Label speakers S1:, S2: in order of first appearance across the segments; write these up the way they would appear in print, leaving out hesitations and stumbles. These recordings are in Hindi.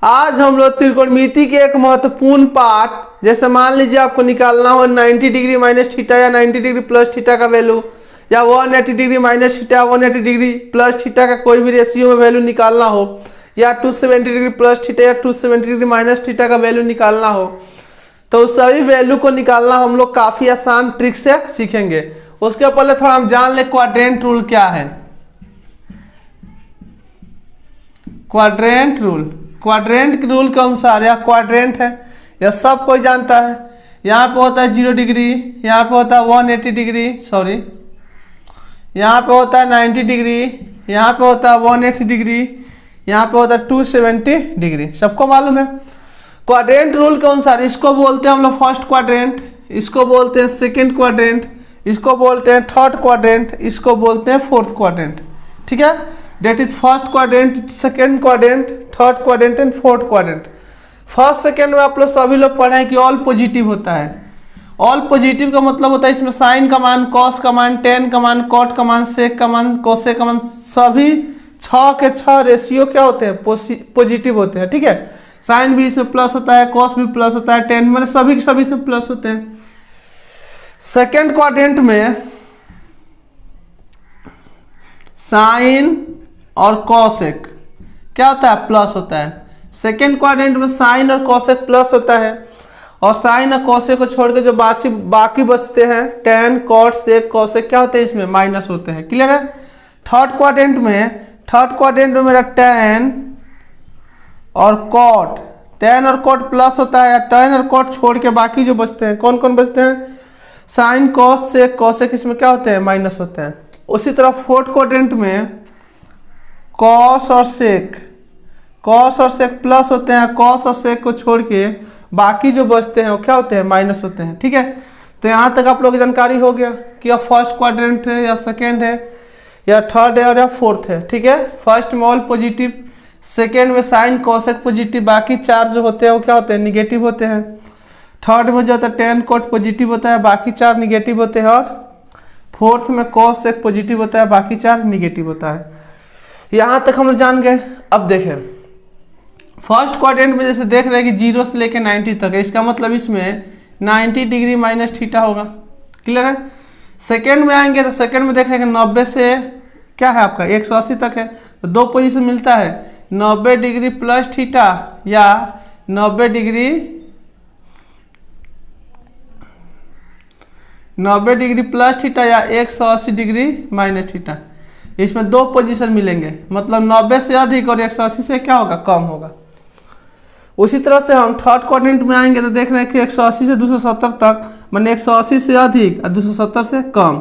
S1: आज हम लोग त्रिकोणमिति के एक महत्वपूर्ण पार्ट, जैसे मान लीजिए आपको निकालना हो 90 डिग्री माइनस थीटा या 90 डिग्री प्लस थीटा का वैल्यू, या 180 degree minus theta 180 degree plus theta का कोई भी रेशियो में वैल्यू निकालना हो, या 270 डिग्री प्लस थीटा या 270 डिग्री माइनस थीटा का वैल्यू निकालना हो, तो सभी वैल्यू को निकालना हम लोग काफी आसान ट्रिक से सीखेंगे। उसके पहले थोड़ा हम जान ले क्वाड्रेंट रूल क्या है। क्वाड्रेंट रूल के अनुसार यह क्वाड्रेंट है, यह सब कोई जानता है। यहाँ पे होता है 0 डिग्री, यहाँ पे होता है 180 डिग्री, सॉरी यहाँ पे होता है 90 डिग्री, यहाँ पे होता है 180 डिग्री, यहाँ पे होता है 270 डिग्री, सबको मालूम है। क्वाड्रेंट रूल के अनुसार इसको बोलते हैं हम लोग फर्स्ट क्वाड्रेंट, इसको बोलते हैं सेकंड क्वाड्रेंट, इसको बोलते हैं थर्ड क्वाड्रेंट, इसको बोलते हैं फोर्थ क्वाड्रेंट। ठीक है, that is first quadrant, second quadrant, third quadrant and fourth quadrant. First second में आप लोग सभी लोग पढ़े हैं कि ऑल पॉजिटिव होता है। ऑल पॉजिटिव का मतलब होता है इसमें साइन का मान, कॉस का मान, टेन का मान, कॉट का मान, सेक का मान, कोसेक का मान, सभी 6 के 6 रेशियो क्या होते हैं, पॉजिटिव होते हैं। ठीक है, साइन भी इसमें प्लस होता है, कॉस भी प्लस होता है, टेन मैंने सभी के सभी इसमें प्लस होते हैं। सेकेंड क्वाड्रेंट में साइन और कॉसेक क्या होता है, प्लस होता है। सेकेंड क्वाड्रेंट में साइन और कॉसेक प्लस होता है, और साइन और कॉसेक को छोड़ के जो बाकी बचते हैं टेन, कॉट, सेक, कॉसेक क्या होते हैं, इसमें माइनस होते हैं। क्लियर है। थर्ड क्वाड्रेंट में मेरा टेन और कॉट, टेन और कॉट प्लस होता है, टेन और कॉट छोड़ के बाकी जो बचते हैं कौन कौन बचते हैं, साइन, कॉस, सेक, कॉसेक, इसमें क्या होते हैं, माइनस होते हैं। उसी तरह फोर्थ क्वाड्रेंट में कॉस और सेक प्लस होते हैं, कॉस और सेक को छोड़ के बाकी जो बचते हैं वो क्या होते हैं, माइनस होते हैं। ठीक है, तो यहाँ तक आप लोग की जानकारी हो गया कि अब फर्स्ट क्वाड्रेंट है या सेकेंड है या थर्ड है और या फोर्थ है। ठीक है, फर्स्ट में ऑल पॉजिटिव, सेकेंड में साइन कॉसेक पॉजिटिव, बाकी 4 जो होते हैं वो क्या होते हैं, निगेटिव होते हैं। थर्ड में जो होता है टेन कॉट पॉजिटिव होता है, बाकी 4 निगेटिव होते हैं। और फोर्थ में कॉस सेक पॉजिटिव होता है, बाकी 4 निगेटिव होता है। यहाँ तक हम लोग जान गए। अब देखें फर्स्ट क्वाड्रेंट में जैसे देख रहे हैं कि 0 से लेकर 90 तक है, इसका मतलब इसमें 90 डिग्री माइनस थीटा होगा। क्लियर है। सेकेंड में आएंगे तो सेकेंड में देख रहे हैं कि 90 से क्या है आपका 180 तक है, तो 2 पोजीशन मिलता है, 90 डिग्री प्लस थीटा या 90 डिग्री प्लस थीटा या 180 डिग्री माइनस थीटा। इसमें 2 पोजीशन मिलेंगे, मतलब 90 से अधिक और 180 से क्या होगा, कम होगा। उसी तरह से हम थर्ड क्वाड्रेंट में आएंगे तो देख रहे हैं कि 180 से 270 तक, माने 180 से अधिक और 270 से कम,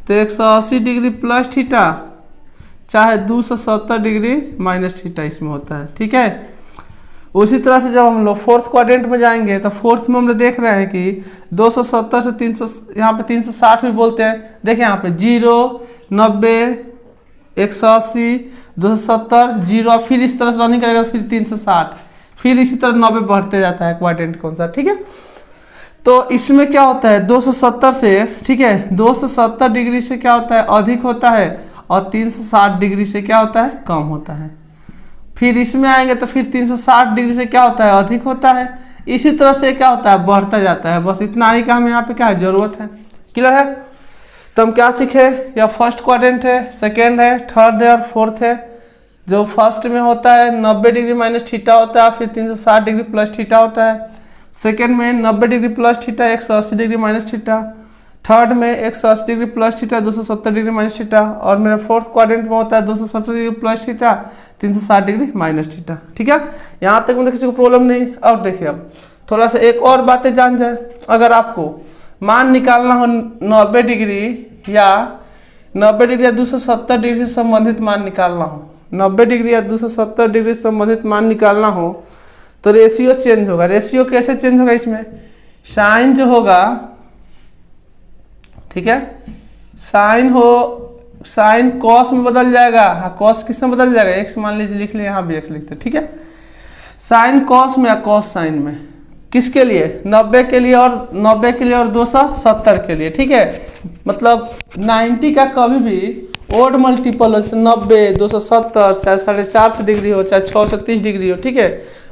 S1: तो 180 डिग्री प्लस थीटा चाहे 270 डिग्री माइनस थीटा इसमें होता है। ठीक है। उसी तरह से जब हम लोग फोर्थ क्वाड्रेंट में जाएंगे तो फोर्थ में हम लोग देख रहे हैं कि 270 से 300, यहाँ पे 360 भी बोलते हैं। देखिए यहाँ पे 0, 90, 180, 270, 0, फिर इस तरह से रनिंग करेगा तो फिर 360, फिर इसी तरह 90 बढ़ते जाता है क्वाड्रेंट कौन सा। ठीक है, तो इसमें क्या होता है 270 से, ठीक है, 270 डिग्री से क्या होता है, अधिक होता है, और 360 डिग्री से क्या होता है, कम होता है। फिर इसमें आएंगे तो फिर 360 डिग्री से क्या होता है, अधिक होता है। इसी तरह से क्या होता है, बढ़ता जाता है। बस इतना ही का हमें यहाँ पे क्या है, जरूरत है। क्लियर है। तो हम क्या सीखे, या फर्स्ट क्वाड्रेंट है, सेकेंड है, थर्ड है और फोर्थ है। जो फर्स्ट में होता है 90 डिग्री माइनस थीटा होता है, फिर 360 डिग्री प्लस थीटा होता है। सेकेंड में 90 degree plus theta 180 degree minus theta, third में 180 degree plus theta 270 degree minus theta, और मेरा फोर्थ क्वाड्रेंट में होता है 270 degree plus theta 360 degree minus theta. ठीक है, यहाँ तक मतलब किसी को प्रॉब्लम नहीं। अब देखिए, अब थोड़ा सा एक और बातें जान जाए। अगर आपको मान निकालना हो 90 डिग्री या 270 डिग्री से संबंधित मान निकालना हो, 90 डिग्री या 270 डिग्री से संबंधित मान निकालना हो, तो रेशियो चेंज होगा। रेशियो कैसे चेंज होगा, इसमें साइन जो होगा, ठीक है, साइन कॉस में बदल जाएगा। हाँ, कॉस किस में बदल जाएगा, एक्स मान लीजिए, लिख लिया, यहाँ भी एक्स लिखते हैं। ठीक है, साइन कॉस में या कॉस साइन में, किसके लिए, 90 के लिए और 270 के लिए। ठीक है, मतलब 90 का कभी भी ओड मल्टीपल हो, जैसे 90, 270, चाहे 450 डिग्री हो, चाहे 630 डिग्री हो, ठीक है।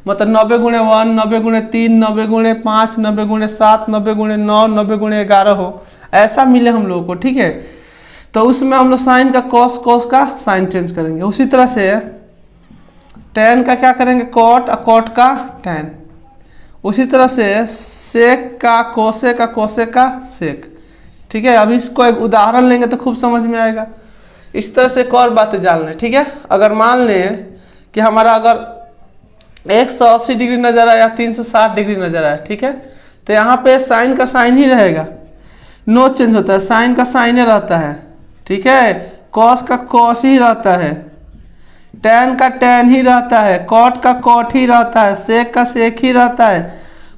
S1: मतलब 90 गुणे 1, 90 गुणे 3, 90 गुणे 5, 90 गुणे 7, 90 गुणे 9, 90 गुणे 11 हो, ऐसा मिले हम लोगों को, ठीक है। तो उसमें हम लोग साइन का कॉस, कॉस का साइन चेंज करेंगे। उसी तरह से टेन का क्या करेंगे, कॉट, और कॉट का टेन। उसी तरह से सेक का कोसे का, कोसे का सेक, ठीक है। अब इसको एक उदाहरण लेंगे तो खूब समझ में आएगा। इस तरह से एक और बातें जान लें, ठीक है। अगर मान लें कि हमारा अगर 180 डिग्री नजर आया, 360 डिग्री नजर आया, ठीक है, तो यहाँ पे साइन का साइन ही रहेगा, नो चेंज होता है, साइन का साइन ही रहता है, ठीक है। कॉस का कॉस ही रहता है, टेन का टेन ही रहता है, कॉट का कॉट ही रहता है, सेक का सेक ही रहता है,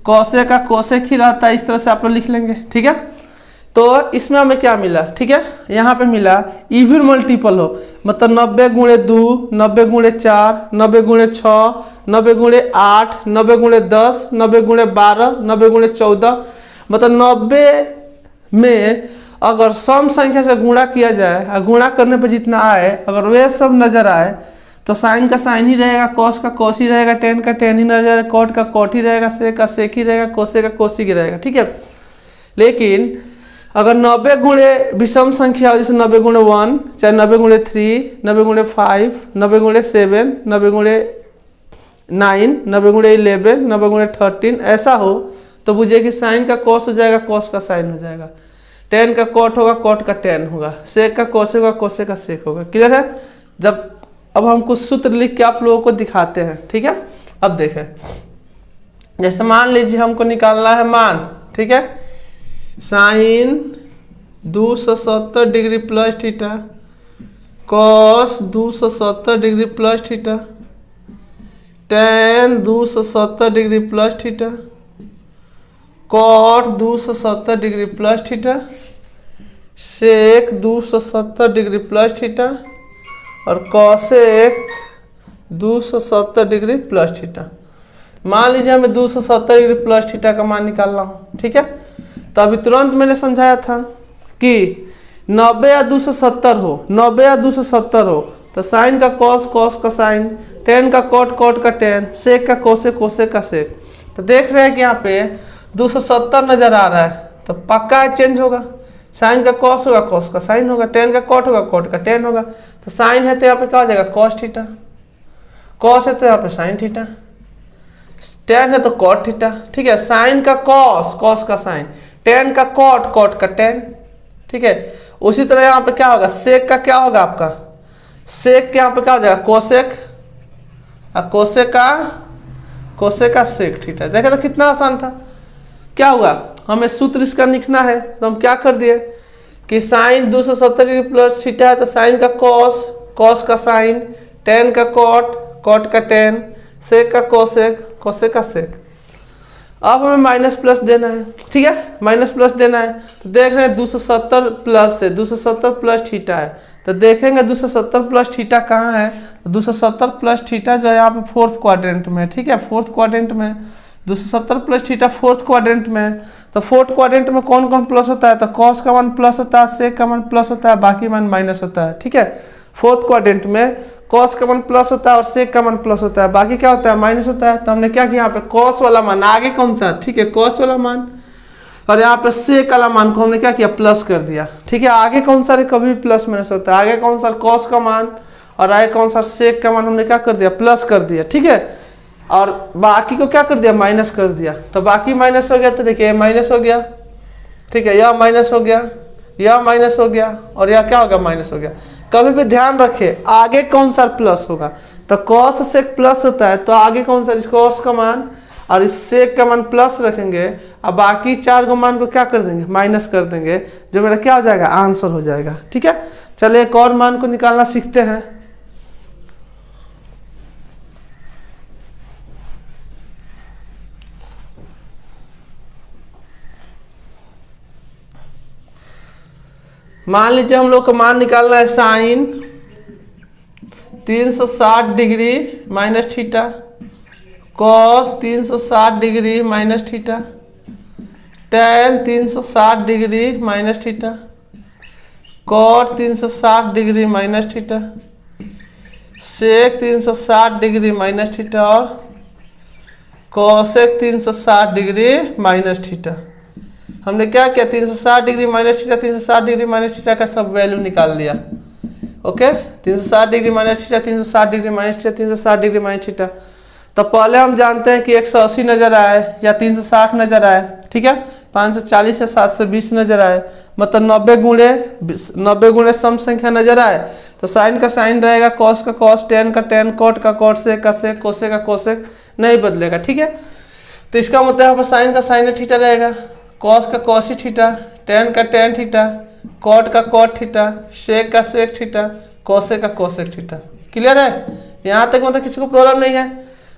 S1: कोसे का कोसेक ही रहता है। इस तरह से आप लोग लिख लेंगे, ठीक है। तो इसमें हमें क्या मिला, ठीक है, यहाँ पे मिला इवन मल्टीपल हो, मतलब 90 गुणे 2, 90 गुणे 4, 90 गुणे 6, 90 गुणे 8, 90 गुणे 10, 90 गुणे 12, 90 गुणे 14, मतलब 90 में अगर सम संख्या से गुणा किया जाए और गुणा करने पर जितना आए, अगर वे सब नजर आए तो साइन का साइन ही रहेगा, कॉस का कॉस ही रहेगा, टेन का टेन ही नजर आएगा, कॉट का कॉट ही रहेगा, सेक का सेक ही रहेगा, कोसे का कोस ही रहेगा, ठीक है। लेकिन अगर 90 गुणे विषम संख्या हो, जैसे 90 गुणे 1, चाहे 90 गुणे 3, 90 गुणे 5, 90 गुणे 7, 90 गुणे 9, 90 गुणे 11, 90 गुणे 13 ऐसा हो, तो बुझिए कि साइन का कॉस हो जाएगा, कॉस का साइन हो जाएगा, टेन का कॉट होगा, कॉट का टेन होगा, सेक का कोसे होगा, कोसे का सेक होगा। क्लियर है। जब अब हम कुछ सूत्र लिख के आप लोगों को दिखाते हैं, ठीक है। अब देखें, जैसे मान लीजिए हमको निकालना है मान, ठीक है, sine 270 degree plus theta, cos 270 degree plus theta, tan 270 degree plus theta, cot 270 degree plus theta, sec 270 degree plus theta, और कॉसेक 270 डिग्री प्लस थीटा। मान लीजिए हमें 270 डिग्री प्लस थीटा का मान निकालना हो, ठीक है। तो अभी तुरंत मैंने समझाया था कि 90 या 270 हो, 90 या 270 हो तो साइन का कॉस, कॉस का साइन, टेन का कॉट, कॉट का टेन, सेक का कोसे, कोसे का सेक। तो देख रहे हैं कि यहाँ पे 270 नजर आ रहा है, तो पक्का चेंज होगा, साइन का कॉस होगा, कॉस का साइन होगा, टेन का कॉट होगा, कॉट का टेन होगा। तो साइन है तो यहाँ पे क्या हो जाएगा, कॉस थीटा, कॉस है तो यहाँ पे साइन थीटा, टेन है तो कॉट थीटा, ठीक है। साइन का कॉस, कॉस का साइन, टेन का कॉट, कॉट का टेन, ठीक है। उसी तरह यहाँ पे क्या होगा, सेक का क्या होगा आपका, सेक के यहाँ पे क्या हो जाएगा, कोसेक, और कोसे का सेक थीटा। देखे तो कितना आसान था। क्या हुआ, हमें सूत्र इसका लिखना है तो हम क्या कर दिए कि साइन 270 डिग्री प्लस थीटा है तो साइन का कॉस, कॉस का साइन, टेन का कॉट, कॉट का टेन, सेक का कोसेक, कोसेक का सेक। अब हमें माइनस प्लस देना है, ठीक है, माइनस प्लस देना है। तो देख रहे हैं 270 प्लस से 270 प्लस थीटा है, तो देखेंगे 270 प्लस थीटा कहाँ है, तो 270 प्लस थीटा जो है यहाँ पे फोर्थ क्वाड्रेंट में, ठीक है, फोर्थ क्वाड्रेंट में 270 प्लस थीटा फोर्थ क्वाड्रेंट में। तो फोर्थ क्वाड्रेंट में कौन कौन प्लस होता है, तो कॉस का मान प्लस होता है, सेक का मान प्लस होता है, बाकी मान माइनस होता है, ठीक है। फोर्थ क्वाड्रेंट में कॉस का मान प्लस होता है और सेक का मान प्लस होता है, बाकी क्या होता है, माइनस होता है। तो हमने क्या किया, यहाँ पे कॉस वाला मान आगे कौन सा, ठीक है, कॉस वाला मान, और यहाँ पे सेक वाला मान को हमने क्या किया, प्लस कर दिया, ठीक है। आगे कौन सा कभी भी प्लस माइनस होता है, आगे कौन सा कॉस का मान और आगे कौन सा सेक का मान हमने क्या कर दिया, प्लस कर दिया, ठीक है। और बाकी को क्या कर दिया, माइनस कर दिया। तो बाकी माइनस हो गया, तो देखिए माइनस हो गया, ठीक है, यह माइनस हो गया, यह माइनस हो गया, और यह क्या हो गया, माइनस हो गया। कभी भी ध्यान रखें आगे कौन सा प्लस होगा, तो कॉस से प्लस होता है तो आगे कौन सा, कॉस का मान और इस सेक का मान प्लस रखेंगे, और बाकी चार को मान को क्या कर देंगे, माइनस कर देंगे, जो मेरा क्या हो जाएगा, आंसर हो जाएगा, ठीक है। चलिए एक और मान को निकालना सीखते हैं। मान लीजिए हम लोग को मान निकालना है sine 360 degree minus theta, cos 360 degree minus theta, tan 360 degree minus theta, cot 360 degree minus theta, sec 360 degree minus theta और कोसेक 360 डिग्री माइनस थीटा। हमने क्या किया, 360 degree minus theta, 360 degree minus theta का सब वैल्यू निकाल लिया। Okay, 360 degree minus theta, 360 degree minus theta, 360 degree minus theta. तो पहले हम जानते हैं कि 180 नजर आए या 360 नजर आए, ठीक है, 540 या 720 नजर आए, मतलब 90 गुणे सम संख्या नजर आए तो साइन का साइन रहेगा, कॉस का कॉस, टेन का टेन, कोट का कोट, सेक का सेक, कोसेक का कोसेक नहीं बदलेगा, ठीक है। तो इसका मतलब यहाँ पर साइन का साइन थीटा रहेगा, कॉस का कॉस ही थीटा, टेन का टेन थीटा, कोट का कोट थीटा, सेक का सेक थीटा, कोसेक का कोसेक थीटा। क्लियर है यहाँ तक, मतलब किसी को प्रॉब्लम नहीं है,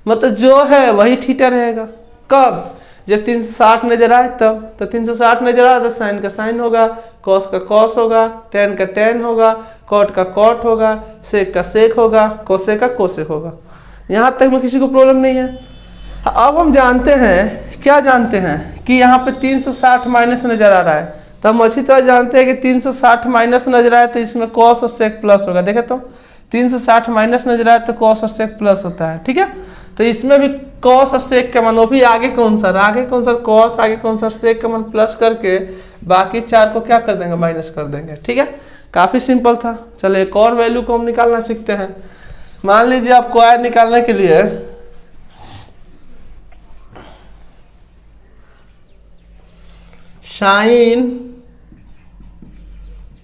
S1: मतलब जो है वही थीटा रहेगा। कब, जब 360 नजर आए तब, तो 360 नजर आए तो साइन का साइन होगा, कॉस का कॉस होगा, टेन का टेन होगा, कॉट का कॉट होगा, सेक का सेक होगा, कोसेक का कोसेक होगा। यहाँ तक में किसी को प्रॉब्लम नहीं है। अब हम जानते हैं, क्या जानते हैं कि यहाँ पे 360 माइनस नजर आ रहा है, तो हम अच्छी तरह जानते हैं कि 360 माइनस नजर आए तो इसमें कॉस और सेक प्लस होगा। देखे तो 360 माइनस नजर आए तो कॉस और सेक प्लस होता है, ठीक है। तो इसमें भी कॉस और सेक का मान, वो भी आगे कौन सा कॉस, आगे कौन सा सेक का मान प्लस करके बाकी चार को क्या कर देंगे, माइनस कर देंगे, ठीक है। काफी सिंपल था। चलो एक और वैल्यू को हम निकालना सीखते हैं। मान लीजिए आपको आय निकालने के लिए sine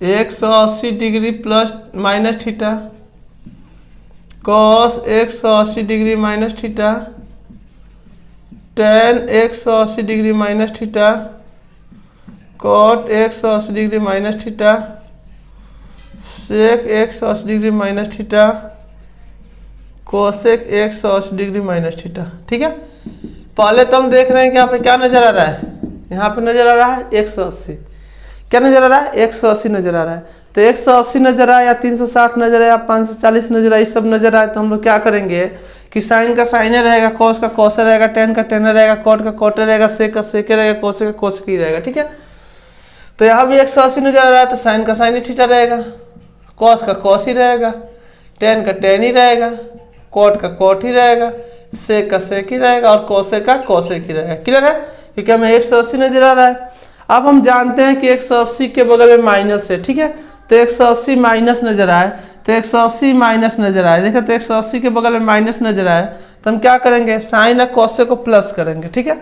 S1: 180 degree plus minus theta, cos 180 degree minus theta, tan 180 degree minus theta, cot 180 degree minus theta, sec 180 degree minus theta, cosec 180 degree minus theta, ठीक है। पहले तो हम देख रहे हैं कि यहाँ पे क्या नजर आ रहा है, यहाँ पे नजर आ रहा है 180, क्या नजर आ रहा है, 180 नजर आ रहा है। तो 180 नजर आया या 360 नजर आया, 540 नजर आया, सब नजर आए तो हम लोग क्या करेंगे कि साइन का साइन रहेगा, कॉस का कॉस रहेगा, टेन का टेन रहेगा, कॉट का कॉट रहेगा, सेक का सेक रहेगा, कोसेक का कोसेक ही रहेगा, ठीक है। तो यहाँ भी 180 नजर आ रहा है तो साइन का साइन ही थीटा रहेगा, कॉस का कॉस ही रहेगा, टेन का टेन ही रहेगा, कॉट का कॉट ही रहेगा, सेक का सेक ही रहेगा और कोसेक का कोसेक ही रहेगा। क्लियर है, क्योंकि हमें 180 नजर आ रहा है। अब हम जानते हैं कि 180 के बगल में माइनस है, ठीक है। तो 180 माइनस नजर आए तो 180 माइनस नजर आए, देखो तो 180 के बगल में माइनस नजर आए तो हम क्या करेंगे, साइन और कोसेक को प्लस करेंगे, ठीक है।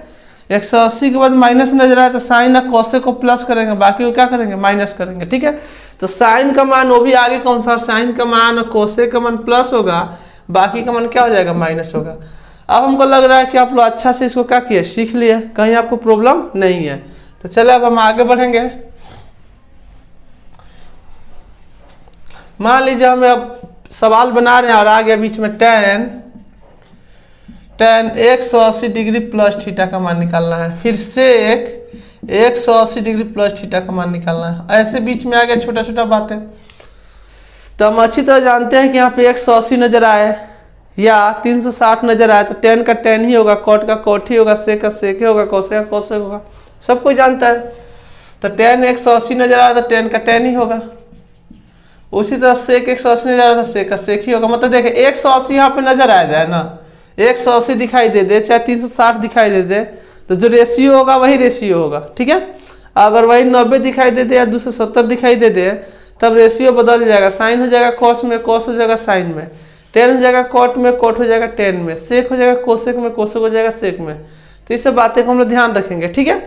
S1: 180 के बाद माइनस नजर आए तो साइन और कोसेक को प्लस करेंगे, बाकी को क्या करेंगे, माइनस करेंगे, ठीक है। तो साइन का मान वो भी आगे कौन सा, साइन का मान और कोसेक का मान प्लस होगा, बाकी का मान क्या हो जाएगा, माइनस होगा। अब हमको लग रहा है कि आप लोग अच्छा से इसको क्या किए, सीख लिए, कहीं आपको प्रॉब्लम नहीं है। तो चले अब हम आगे बढ़ेंगे। मान लीजिए हमें अब सवाल बना रहे हैं और आ गया बीच में टेन 180 डिग्री प्लस थीटा का मान निकालना है, फिर सेक 180 डिग्री प्लस थीटा का मान निकालना है। ऐसे बीच में आ गया छोटा छोटा बातें। तो हम अच्छी तरह जानते हैं कि यहाँ पे 180 नजर आए या 360 नजर आए तो टेन का टेन ही होगा, कॉट का कॉट ही होगा, सेक का सेक ही होगा, कोसेक का कोसेक होगा, सब कोई जानता है। तो टेन 180 नजर आ रहा तो टेन का टेन ही होगा, उसी तरह सेक 180 नजर आ रहा था, सेक का सेक ही होगा। मतलब देखे 180 यहाँ पे नजर आ जाए ना, 180 दिखाई दे दे चाहे 360 दिखाई दे दे, तो जो रेशियो होगा वही रेशियो होगा, ठीक है। अगर वही 90 दिखाई दे दे या 270 दिखाई दे दे तब रेशियो बदल जाएगा, साइन हो जाएगा कॉस में, कॉस हो जाएगा साइन में, टेन हो जाएगा कॉट में, कॉट हो जाएगा टेन में, सेक हो जाएगा कोसेक में, कोसेक हो जाएगा सेक में। तो इस सब बातें को हम लोग ध्यान रखेंगे, ठीक है।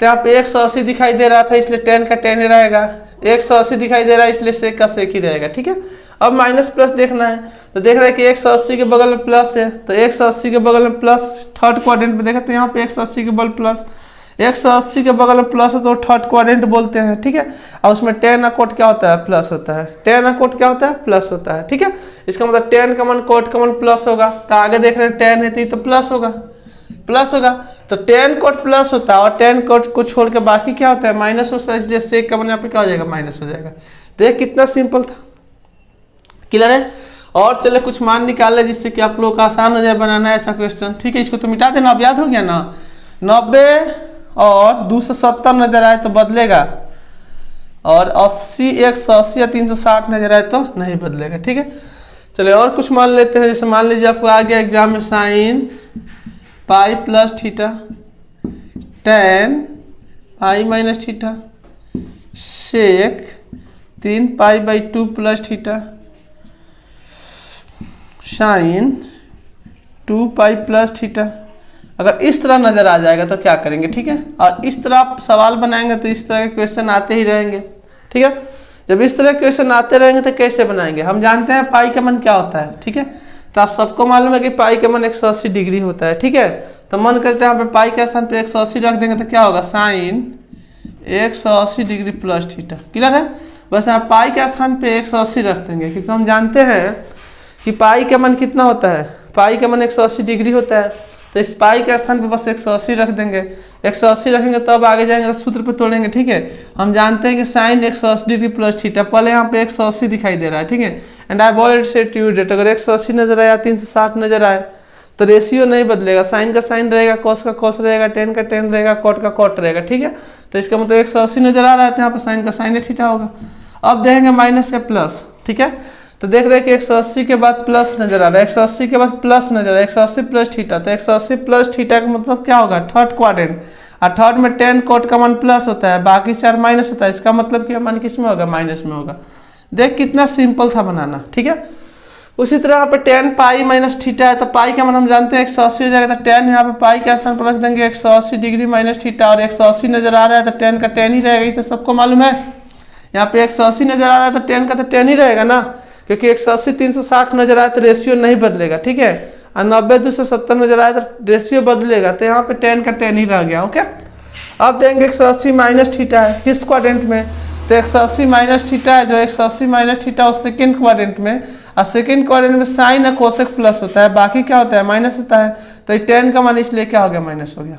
S1: तो यहाँ पे 180 दिखाई दे रहा था इसलिए टेन का टेन ही रहेगा, 180 दिखाई दे रहा है इसलिए सेक का सेक ही रहेगा, ठीक है। अब माइनस प्लस देखना है तो देख रहे हैं कि 180 के बगल में प्लस है, तो 180 के बगल में प्लस, थर्ड क्वाड्रेंट में देखते हैं यहाँ पे 180 के बगल प्लस, 180 के बगल में प्लस है तो थर्ड क्वाड्रेंट बोलते हैं, ठीक है। और उसमें टेन और कोट क्या होता है, प्लस होता है, टेन और कोट क्या होता है, प्लस होता है, ठीक है। इसका मतलब टेन का मान कोट का मान प्लस होगा, तो आगे देख रहे हैं टेन है तो प्लस होगा, प्लस होगा। तो टेन कोट प्लस होता है और टेन कोट को छोड़ के बाकी क्या होता है, माइनस होता है, इसलिए सेक का मान यहाँ पे क्या हो जाएगा, माइनस हो जाएगा। देख कितना सिंपल था, क्लियर है। और चले कुछ मान निकाल ले जिससे कि आप लोग का आसान हो जाए बनाना ऐसा क्वेश्चन, ठीक है। इसको तो मिटा देना, अब याद हो गया ना। 90 और 270 नजर आए तो बदलेगा और 80 180 या 360 नजर आए तो नहीं बदलेगा। ठीक है, चलिए और कुछ मान लेते हैं। जैसे मान लीजिए आपको आ गया एग्जाम में sine pi plus theta, tan pi minus theta, sec 3 pi by 2 plus theta, sine 2 pi plus theta. अगर इस तरह नजर आ जाएगा तो क्या करेंगे? ठीक है, और इस तरह आप सवाल बनाएंगे तो इस तरह के क्वेश्चन आते ही रहेंगे। ठीक है, जब इस तरह के क्वेश्चन आते रहेंगे तो कैसे बनाएंगे? हम जानते हैं पाई का मन क्या होता है। ठीक है, तो आप सबको मालूम है कि पाई का मन 180 डिग्री होता है। ठीक है, तो मन करते हैं यहाँ पे पाई के स्थान पे 180 रख देंगे तो क्या होगा? Sine 180 degree plus theta. Clear है? बस यहाँ पाई के स्थान पे 180 रख देंगे, क्योंकि हम जानते हैं कि पाई का मन कितना होता है? पाई का मन 180 डिग्री होता है। तो इस पाई के स्थान पे बस 180 रख देंगे। 180 रखेंगे तब आगे जाएंगे तो सूत्र पे तोड़ेंगे। ठीक है, हम जानते हैं कि साइन 180 डिग्री प्लस थीटा, पहले यहाँ पे 180 दिखाई दे रहा है। ठीक है, and I already said to you that अगर 180 नजर आया 360 नजर आए तो रेशियो नहीं बदलेगा। साइन का साइन रहेगा, कॉस का कॉस रहेगा, टेन का टेन रहेगा, कॉट का कॉट रहेगा। ठीक है, तो इसका मतलब 180 नजर आ रहा है तो यहाँ पे साइन का साइन थीटा होगा। अब देखेंगे माइनस या प्लस। ठीक है, तो देख रहे हैं कि 180 के बाद प्लस नजर आ रहा है, 180 के बाद प्लस नजर आ रहा है, 180 प्लस थीटा। तो 180 प्लस थीटा का मतलब क्या होगा? थर्ड क्वाड्रेंट, और थर्ड में 10 कोट का मान प्लस होता है, बाकी 4 माइनस होता है। इसका मतलब कि मान किस में होगा? माइनस में होगा। देख कितना सिंपल था बनाना। ठीक है, उसी तरह यहाँ पे 10 पाई माइनस थीटा है तो पाई का मान हम जानते हैं 180 हो जाएगा। तो 10 यहाँ पे पाई के स्थान पर रख देंगे 180 डिग्री माइनस थीटा, और 180 नजर आ रहा है तो 10 का 10 ही रहेगा। ये तो सबको मालूम है। यहाँ पे 180 नजर आ रहा है तो 10 का तो 10 ही रहेगा ना, क्योंकि 180 360 नजर आए तो रेशियो नहीं बदलेगा। ठीक है, और 90 270 नजर आए तो रेशियो बदलेगा। तो यहाँ पे 10 का 10 ही रह गया। ओके, अब देंगे 180 माइनस थीटा है किस क्वाड्रेंट में? तो 180 माइनस थीटा है, जो 180 माइनस थीटा उस सेकेंड क्वाड्रेंट में, और सेकेंड क्वाड्रेंट में साइन और कोसेक प्लस होता है, बाकी क्या होता है? माइनस होता है। तो 10 का मान इसलिए क्या हो गया? माइनस हो गया।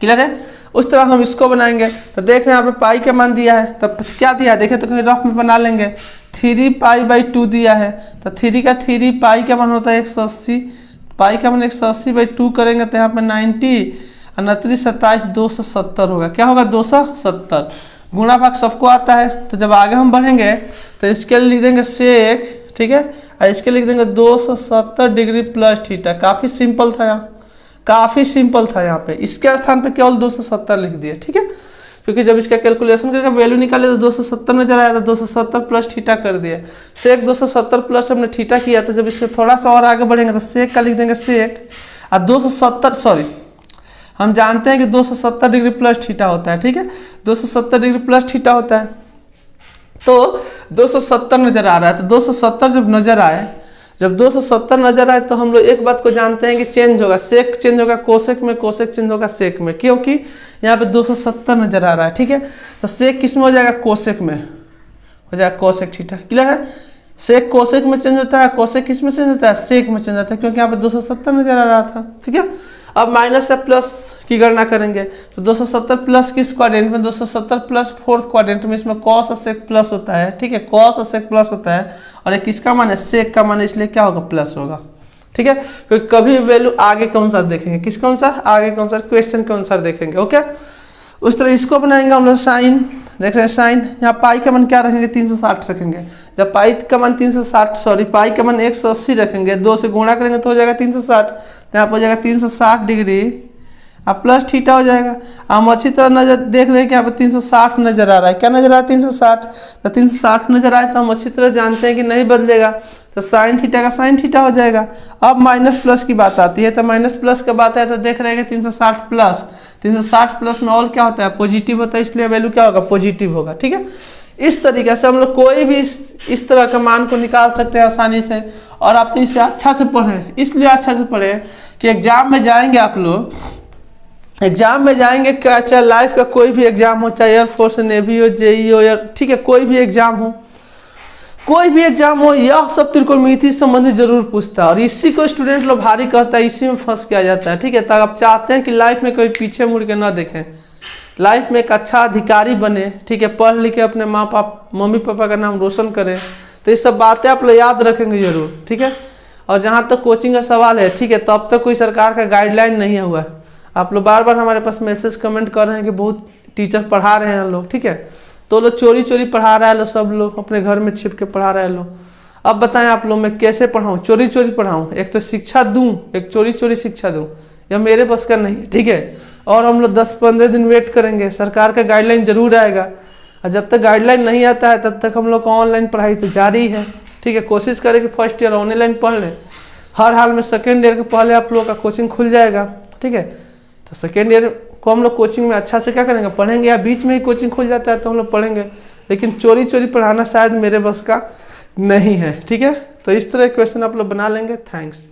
S1: क्लियर है? उस तरह हम इसको बनाएंगे। तो देख रहे हैं यहाँ पे पाई का मान दिया है, तब क्या दिया है देखे तो कहीं रफ में बना लेंगे। 3 पाई बाई 2 दिया है, तो 3 का 3 पाई का मान होता है 180, पाई का मान 180 बाई 2 करेंगे तो यहाँ पे 90 और 29 27 270 होगा। क्या होगा? 270। गुणा भाग सबको आता है। तो जब आगे हम बढ़ेंगे तो इसके लिए लिख देंगे सेक। ठीक है, और इसके लिख देंगे 270 डिग्री प्लस थीटा। काफ़ी सिंपल था यहाँ, काफ़ी सिंपल था। यहाँ पे इसके स्थान पे केवल 270 लिख दिया। ठीक है, क्योंकि जब इसका कैलकुलेशन करके वैल्यू निकाले तो 270 नजर आया, तो 270 प्लस थीटा कर दिया। सेक 270 प्लस हमने थीटा किया, तो जब इसके थोड़ा सा और आगे बढ़ेंगे तो सेक का लिख देंगे सेक, और 270 सॉरी हम जानते हैं कि 270 डिग्री प्लस थीटा होता है। ठीक है, 270 डिग्री प्लस थीटा होता है, तो 270 नजर आ रहा है। तो 270 जब नजर आए, जब 270 नजर आए तो हम लोग एक बात को जानते हैं कि चेंज होगा, सेक चेंज होगा कोसेक में, कोसेक चेंज होगा सेक में, क्योंकि यहाँ पे 270 नजर आ रहा है। ठीक है, तो सेक किस में हो जाएगा? कोसेक में हो जाएगा, कोसेक थीटा। क्लियर है? सेक कोसेक में चेंज होता है, कोसेक किस में चेंज होता है? सेक में चेंज होता है, क्योंकि यहाँ पे 270 नजर आ रहा था। ठीक है, अब माइनस या प्लस की गणना करेंगे तो 270 प्लस किस क्वाड्रेंट में? 270 प्लस फोर्थ क्वाड्रेंट में, इसमें कॉस और सेक प्लस होता है। ठीक है, कॉस और सेक प्लस होता है, और एक किसका मान है? सेक का मान है, इसलिए क्या होगा? प्लस होगा। ठीक है, क्योंकि कभी वैल्यू आगे के अनुसार देखेंगे, किसके अनुसार? आगे के अनुसार, क्वेश्चन के अनुसार देखेंगे। ओके, उस तरह इसको बनाएंगे हम लोग। साइन देख रहे हैं, साइन यहाँ पाई का मान क्या रखेंगे? 360 रखेंगे। जब पाई का मान 360 सॉरी पाई का मान 180 रखेंगे, 2 से गुणा करेंगे तो हो जाएगा 360, तो यहाँ पर हो जाएगा 360 डिग्री, अब प्लस थीटा हो जाएगा। हम अच्छी तरह नजर देख रहे हैं कि यहाँ पर 360 नजर आ रहा है। क्या नजर आ रहा है? 360। तो 360 नजर आए तो हम अच्छी तरह जानते हैं कि नहीं बदलेगा, तो साइन थीटा का साइन थीटा हो जाएगा। अब माइनस प्लस की बात आती है, तो माइनस प्लस का बात है तो देख रहे हैं कि 360 प्लस, 360 प्लस में ऑल क्या होता है? पॉजिटिव होता है, इसलिए वैल्यू क्या होगा? पॉजिटिव होगा। ठीक है, इस तरीके से हम लोग कोई भी इस तरह का मान को निकाल सकते हैं आसानी से, और आप इसे अच्छा से पढ़ें। इसलिए अच्छा से पढ़ें कि एग्जाम में जाएंगे आप लोग, एग्जाम में जाएंगे, चाहे लाइफ का कोई भी एग्जाम हो, चाहे एयरफोर्स, नेवी हो, जेई हो, या ठीक है कोई भी एग्जाम हो, कोई भी एग्जाम हो, यह सब त्रिकोणमिति संबंधी जरूर पूछता है, और इसी को स्टूडेंट लोग भारी कहता है, इसी में फंस किया जाता है। ठीक है, तो आप चाहते हैं कि लाइफ में कोई पीछे मुड़ के ना देखें, लाइफ में एक अच्छा अधिकारी बने, ठीक है, पढ़ लिख के अपने मम्मी पापा का नाम रोशन करें, तो ये सब बातें आप लोग याद रखेंगे जरूर। ठीक है, और जहाँ तक कोचिंग का सवाल है, ठीक है, तो अब तक कोई सरकार का गाइडलाइन नहीं हुआ है। आप लोग बार बार हमारे पास मैसेज कमेंट कर रहे हैं कि बहुत टीचर पढ़ा रहे हैं हम लोग, ठीक है, तो लोग चोरी चोरी पढ़ा रहा है लो, सब लोग अपने घर में छिप के पढ़ा रहे लो। अब बताएं आप लोग मैं कैसे पढ़ाऊँ, चोरी चोरी पढ़ाऊँ? एक तो शिक्षा दूँ, एक चोरी चोरी शिक्षा दूँ, यह मेरे बस का नहीं है, ठीक है। और हम लोग 10-15 दिन वेट करेंगे, सरकार का गाइडलाइन जरूर आएगा, और जब तक गाइडलाइन नहीं आता है तब तक हम लोग का ऑनलाइन पढ़ाई तो जारी है, ठीक है। कोशिश करें कि फर्स्ट ईयर ऑनलाइन पढ़ लें, हर हाल में सेकेंड ईयर के पहले आप लोगों का कोचिंग खुल जाएगा, ठीक है। तो सेकेंड ईयर को हम लोग कोचिंग में अच्छा से क्या करेंगे, पढ़ेंगे, या बीच में ही कोचिंग खुल जाता है तो हम लोग पढ़ेंगे, लेकिन चोरी चोरी पढ़ाना शायद मेरे बस का नहीं है, ठीक है। तो इस तरह क्वेश्चन आप लोग बना लेंगे। थैंक्स।